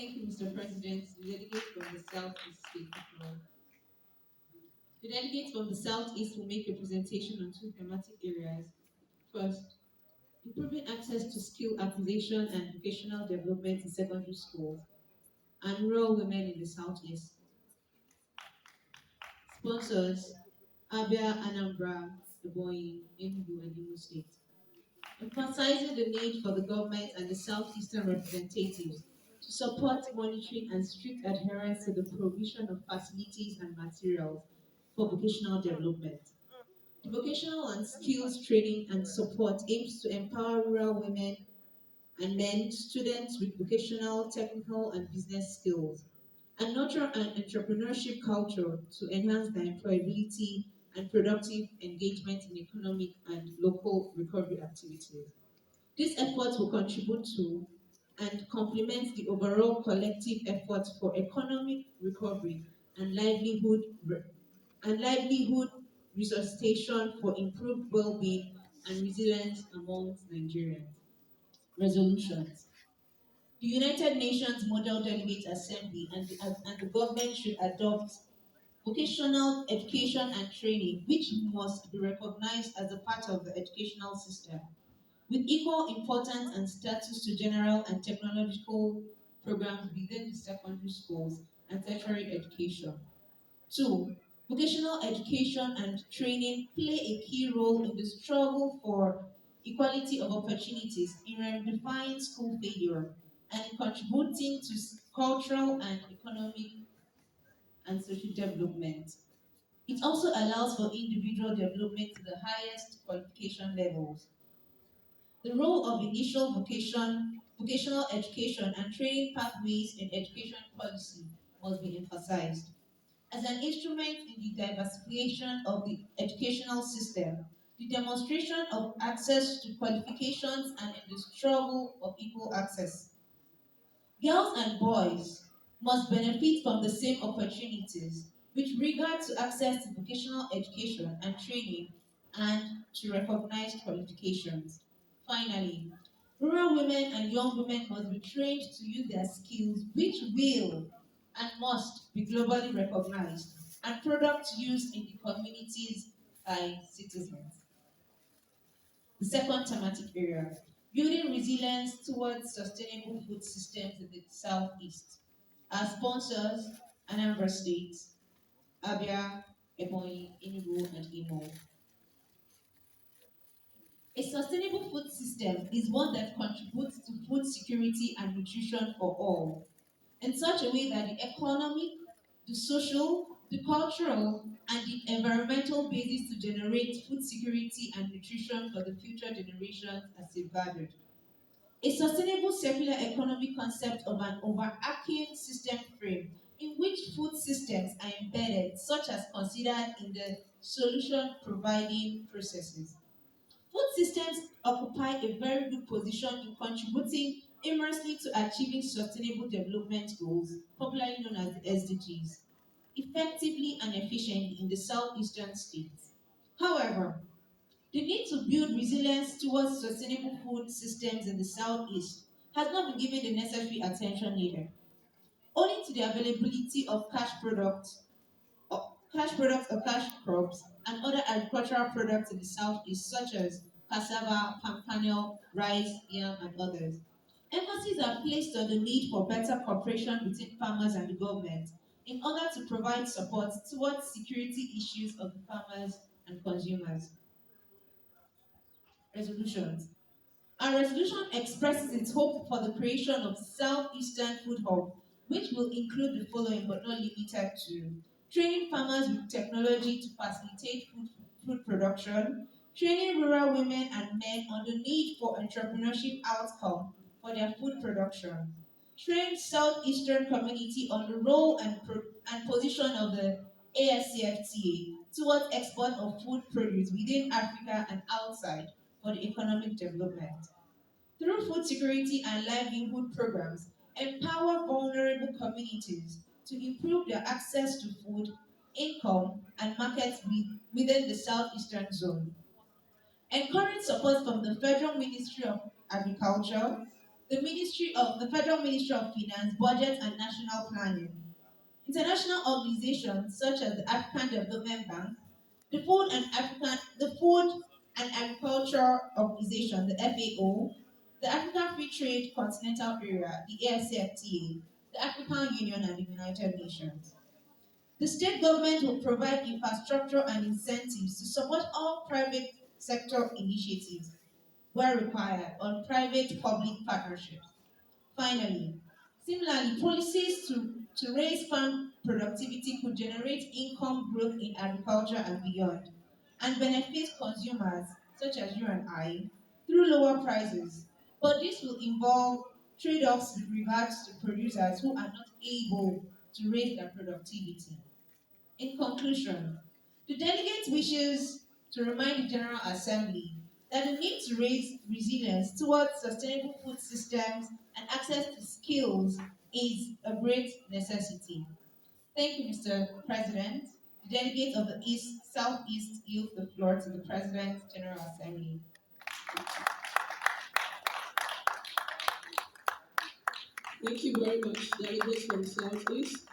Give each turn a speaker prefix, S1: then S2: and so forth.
S1: Thank you, Mr. President. The delegate from the Southeast State of Law. The delegate from the Southeast will make a presentation on two thematic areas. First, improving access to skill acquisition and vocational development in secondary schools and rural women in the Southeast. Sponsors, Abia, Anambra, Ebonyi, Enugu, and Imo State. Emphasizing the need for the government and the Southeastern representatives to support monitoring and strict adherence to the provision of facilities and materials for vocational development. The vocational and skills training and support aims to empower rural women and men, students with vocational, technical, and business skills, and nurture an entrepreneurship culture to enhance their employability and productive engagement in economic and local recovery activities. These efforts will contribute to and complement the overall collective effort for economic recovery and livelihood resuscitation for improved well-being and resilience amongst Nigerians. Resolutions. The United Nations Model Delegate Assembly and the government should adopt vocational education and training, which must be recognized as a part of the educational system with equal importance and status to general and technological programs within the secondary schools and tertiary education. Two, vocational education and training play a key role in the struggle for equality of opportunities in rectifying school failure and in contributing to cultural and economic and social development. It also allows for individual development to the highest qualification levels. The role of vocational education and training pathways in education policy must be emphasized. As an instrument in the diversification of the educational system, the demonstration of access to qualifications and in the struggle of equal access. Girls and boys must benefit from the same opportunities with regard to access to vocational education and training and to recognized qualifications. Finally, rural women and young women must be trained to use their skills, which will and must be globally recognized and products used in the communities by citizens. The second thematic area, building resilience towards sustainable food systems in the Southeast. Our sponsors, Anambra State, Abia, Ebonyi, Enugu, and Imo. A sustainable food system is one that contributes to food security and nutrition for all, in such a way that the economic, the social, the cultural, and the environmental basis to generate food security and nutrition for the future generations are safeguarded. A sustainable circular economy concept of an overarching system frame in which food systems are embedded, such as considered in the solution providing processes. Food systems occupy a very good position in contributing immensely to achieving sustainable development goals, popularly known as the SDGs, effectively and efficiently in the southeastern states. However, the need to build resilience towards sustainable food systems in the southeast has not been given the necessary attention needed, owing to the availability of cash products or cash crops and other agricultural products in the southeast, such as cassava, palm kernel, rice, yam, and others. Emphasis are placed on the need for better cooperation between farmers and the government in order to provide support towards security issues of the farmers and consumers. Resolutions. Our resolution expresses its hope for the creation of Southeastern Food Hub, which will include the following but not limited to training farmers with technology to facilitate food production, training rural women and men on the need for entrepreneurship outcome for their food production, train Southeastern community on the role and position of the ASCFTA towards export of food produce within Africa and outside for the economic development. Through food security and livelihood programs, empower vulnerable communities to improve their access to food, income, and markets within the southeastern zone. Encourage support from the Federal Ministry of Agriculture, the Federal Ministry of Finance, Budget and National Planning. International organizations such as the African Development Bank, the Food and Agriculture Organization, the FAO, the African Free Trade Continental Area, the AFCFTA, the African Union, and the United Nations. The state government will provide infrastructure and incentives to support all private sector initiatives where required on private-public partnerships. Finally, similarly, policies to raise farm productivity could generate income growth in agriculture and beyond, and benefit consumers, such as you and I, through lower prices. But this will involve trade offs with regards to producers who are not able to raise their productivity. In conclusion, the delegate wishes to remind the General Assembly that the need to raise resilience towards sustainable food systems and access to skills is a great necessity. Thank you, Mr. President. The delegate of the East Southeast yield the floor to the President, General Assembly.
S2: Thank you very much, delegates from Southeast.